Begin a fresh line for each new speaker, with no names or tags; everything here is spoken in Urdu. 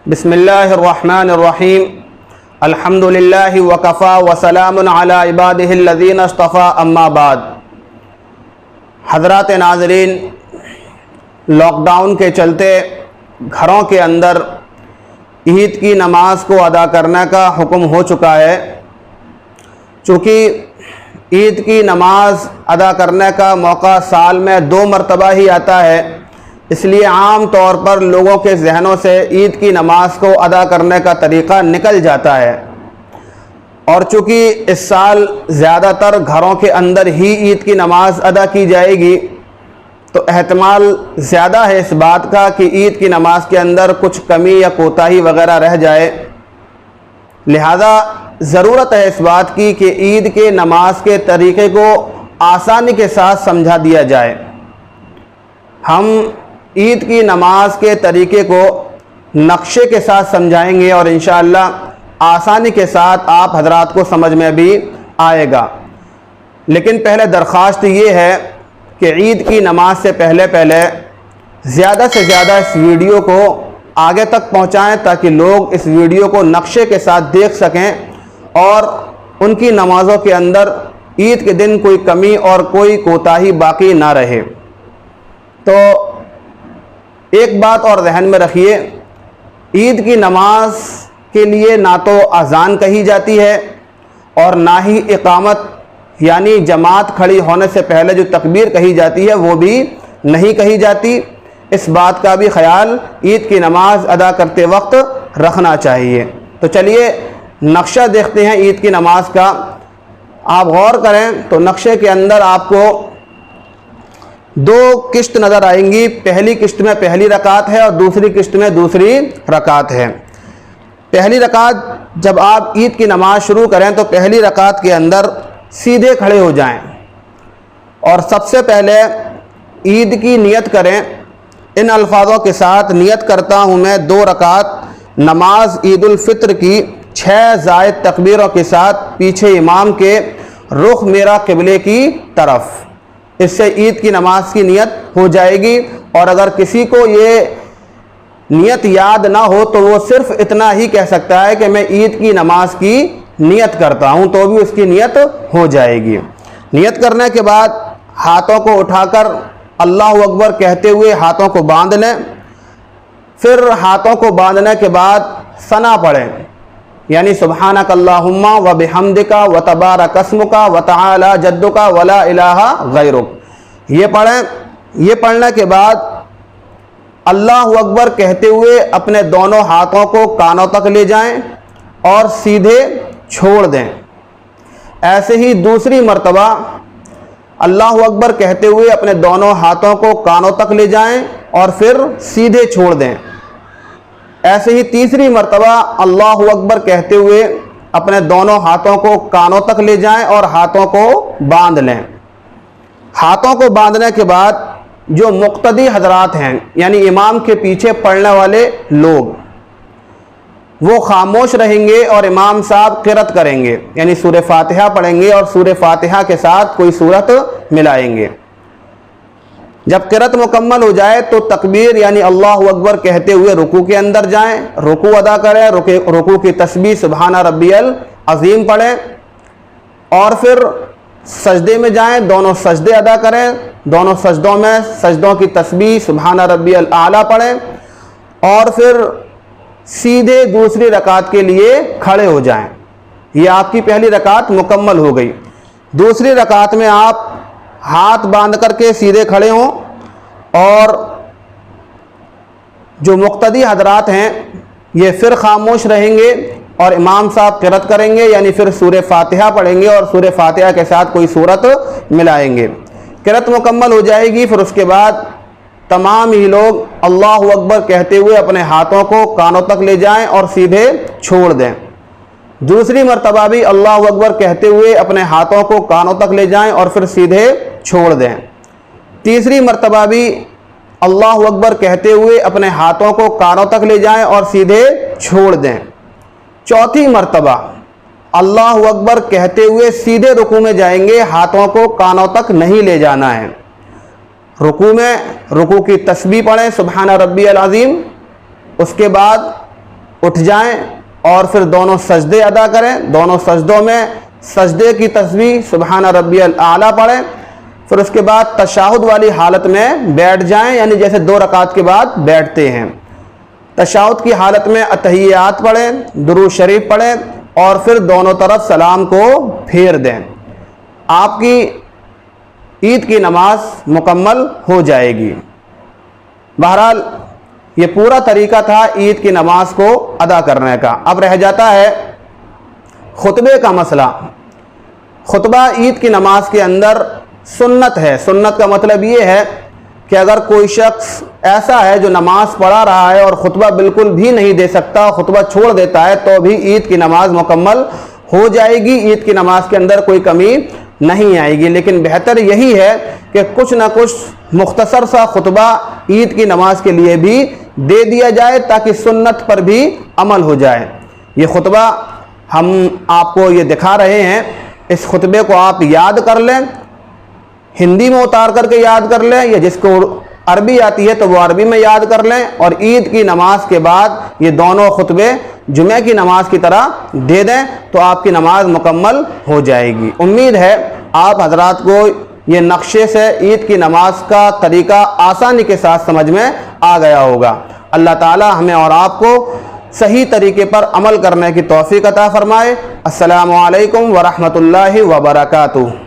بسم اللہ الرحمن الرحیم الحمدللہ وکفا وسلام علی عبادہ الذین اصطفیٰ اما بعد۔ حضرات ناظرین، لاک ڈاؤن کے چلتے گھروں کے اندر عید کی نماز کو ادا کرنے کا حکم ہو چکا ہے۔ چونکہ عید کی نماز ادا کرنے کا موقع سال میں 2 مرتبہ ہی آتا ہے، اس لیے عام طور پر لوگوں کے ذہنوں سے عید کی نماز کو ادا کرنے کا طریقہ نکل جاتا ہے، اور چونکہ اس سال زیادہ تر گھروں کے اندر ہی عید کی نماز ادا کی جائے گی، تو احتمال زیادہ ہے اس بات کا کہ عید کی نماز کے اندر کچھ کمی یا کوتاہی وغیرہ رہ جائے۔ لہذا ضرورت ہے اس بات کی کہ عید کے نماز کے طریقے کو آسانی کے ساتھ سمجھا دیا جائے۔ ہم عید کی نماز کے طریقے کو نقشے کے ساتھ سمجھائیں گے، اور انشاءاللہ آسانی کے ساتھ آپ حضرات کو سمجھ میں بھی آئے گا۔ لیکن پہلے درخواست یہ ہے کہ عید کی نماز سے پہلے زیادہ سے زیادہ اس ویڈیو کو آگے تک پہنچائیں، تاکہ لوگ اس ویڈیو کو نقشے کے ساتھ دیکھ سکیں اور ان کی نمازوں کے اندر عید کے دن کوئی کمی اور کوئی کوتاہی باقی نہ رہے۔ تو ایک بات اور ذہن میں رکھیے، عید کی نماز کے لیے نہ تو اذان کہی جاتی ہے اور نہ ہی اقامت یعنی جماعت کھڑی ہونے سے پہلے جو تکبیر کہی جاتی ہے وہ بھی نہیں کہی جاتی۔ اس بات کا بھی خیال عید کی نماز ادا کرتے وقت رکھنا چاہیے۔ تو چلیے نقشہ دیکھتے ہیں عید کی نماز کا۔ آپ غور کریں تو نقشے کے اندر آپ کو 2 قسط نظر آئیں گی۔ پہلی قسط میں پہلی رکعت ہے اور دوسری قسط میں دوسری رکعت ہے۔ پہلی رکعت جب آپ عید کی نماز شروع کریں تو پہلی رکعت کے اندر سیدھے کھڑے ہو جائیں اور سب سے پہلے عید کی نیت کریں۔ ان الفاظوں کے ساتھ: نیت کرتا ہوں میں 2 رکعت نماز عید الفطر کی 6 زائد تکبیروں کے ساتھ پیچھے امام کے رخ میرا قبلے کی طرف۔ اس سے عید کی نماز کی نیت ہو جائے گی، اور اگر کسی کو یہ نیت یاد نہ ہو تو وہ صرف اتنا ہی کہہ سکتا ہے کہ میں عید کی نماز کی نیت کرتا ہوں، تو بھی اس کی نیت ہو جائے گی۔ نیت کرنے کے بعد ہاتھوں کو اٹھا کر اللہ اکبر کہتے ہوئے ہاتھوں کو باندھ لیں۔ پھر ہاتھوں کو باندھنے کے بعد ثنا پڑھیں، یعنی سبحانک اللہم و بحمدک و تبارک اسمک و تعالی جدک ولا الہ غیرک، یہ پڑھیں۔ یہ پڑھنے کے بعد اللہ اکبر کہتے ہوئے اپنے دونوں ہاتھوں کو کانوں تک لے جائیں اور سیدھے چھوڑ دیں۔ ایسے ہی دوسری مرتبہ اللہ اکبر کہتے ہوئے اپنے دونوں ہاتھوں کو کانوں تک لے جائیں اور پھر سیدھے چھوڑ دیں۔ ایسے ہی تیسری مرتبہ اللہ اکبر کہتے ہوئے اپنے دونوں ہاتھوں کو کانوں تک لے جائیں اور ہاتھوں کو باندھ لیں۔ ہاتھوں کو باندھنے کے بعد جو مقتدی حضرات ہیں یعنی امام کے پیچھے پڑھنے والے لوگ، وہ خاموش رہیں گے اور امام صاحب قرأت کریں گے، یعنی سورہ فاتحہ پڑھیں گے اور سورہ فاتحہ کے ساتھ کوئی سورت ملائیں گے۔ جب قرأت مکمل ہو جائے تو تکبیر یعنی اللہ اکبر کہتے ہوئے رکوع کے اندر جائیں، رکوع ادا کریں، رکوع کی تسبیح سبحان ربی العظیم پڑھیں، اور پھر سجدے میں جائیں، دونوں سجدے ادا کریں، دونوں سجدوں میں سجدوں کی تسبیح سبحان ربی الاعلیٰ پڑھیں، اور پھر سیدھے دوسری رکعت کے لیے کھڑے ہو جائیں۔ یہ آپ کی پہلی رکعت مکمل ہو گئی۔ دوسری رکعت میں آپ ہاتھ باندھ کر کے سیدھے کھڑے ہوں، اور جو مقتدی حضرات ہیں یہ پھر خاموش رہیں گے اور امام صاحب قرأت کریں گے، یعنی پھر سورہ فاتحہ پڑھیں گے اور سورہ فاتحہ کے ساتھ کوئی سورت ملائیں گے۔ قرأت مکمل ہو جائے گی، پھر اس کے بعد تمام ہی لوگ اللہ اکبر کہتے ہوئے اپنے ہاتھوں کو کانوں تک لے جائیں اور سیدھے چھوڑ دیں۔ دوسری مرتبہ بھی اللہ اکبر کہتے ہوئے اپنے ہاتھوں کو کانوں تک لے جائیں اور پھر سیدھے چھوڑ دیں۔ تیسری مرتبہ بھی اللہ اکبر کہتے ہوئے اپنے ہاتھوں کو کانوں تک لے جائیں اور سیدھے چھوڑ دیں۔ چوتھی مرتبہ اللہ اکبر کہتے ہوئے سیدھے رکوع میں جائیں گے، ہاتھوں کو کانوں تک نہیں لے جانا ہے۔ رکوع میں رکوع کی تسبیح پڑھیں سبحان ربی العظیم، اس کے بعد اٹھ جائیں اور پھر دونوں سجدے ادا کریں، دونوں سجدوں میں سجدے کی تسبیح سبحان ربی الاعلیٰ پڑھیں، پھر اس کے بعد تشہد والی حالت میں بیٹھ جائیں، یعنی جیسے 2 رکعت کے بعد بیٹھتے ہیں۔ تشہد کی حالت میں اتحیات پڑھیں، درود شریف پڑھیں اور پھر دونوں طرف سلام کو پھیر دیں۔ آپ کی عید کی نماز مکمل ہو جائے گی۔ بہرحال یہ پورا طریقہ تھا عید کی نماز کو ادا کرنے کا۔ اب رہ جاتا ہے خطبے کا مسئلہ۔ خطبہ عید کی نماز کے اندر سنت ہے۔ سنت کا مطلب یہ ہے کہ اگر کوئی شخص ایسا ہے جو نماز پڑھا رہا ہے اور خطبہ بالکل بھی نہیں دے سکتا، خطبہ چھوڑ دیتا ہے، تو بھی عید کی نماز مکمل ہو جائے گی، عید کی نماز کے اندر کوئی کمی نہیں آئے گی۔ لیکن بہتر یہی ہے کہ کچھ نہ کچھ مختصر سا خطبہ عید کی نماز کے لیے بھی دے دیا جائے تاکہ سنت پر بھی عمل ہو جائے۔ یہ خطبہ ہم آپ کو یہ دکھا رہے ہیں، اس خطبے کو آپ یاد کر لیں، ہندی میں اتار کر کے یاد کر لیں، یا جس کو عربی آتی ہے تو وہ عربی میں یاد کر لیں، اور عید کی نماز کے بعد یہ دونوں خطبے جمعہ کی نماز کی طرح دے دیں تو آپ کی نماز مکمل ہو جائے گی۔ امید ہے آپ حضرات کو یہ نقشے سے عید کی نماز کا طریقہ آسانی کے ساتھ سمجھ میں آ گیا ہوگا۔ اللہ تعالی ہمیں اور آپ کو صحیح طریقے پر عمل کرنے کی توفیق عطا فرمائے۔ السلام علیکم ورحمۃ اللہ وبرکاتہ۔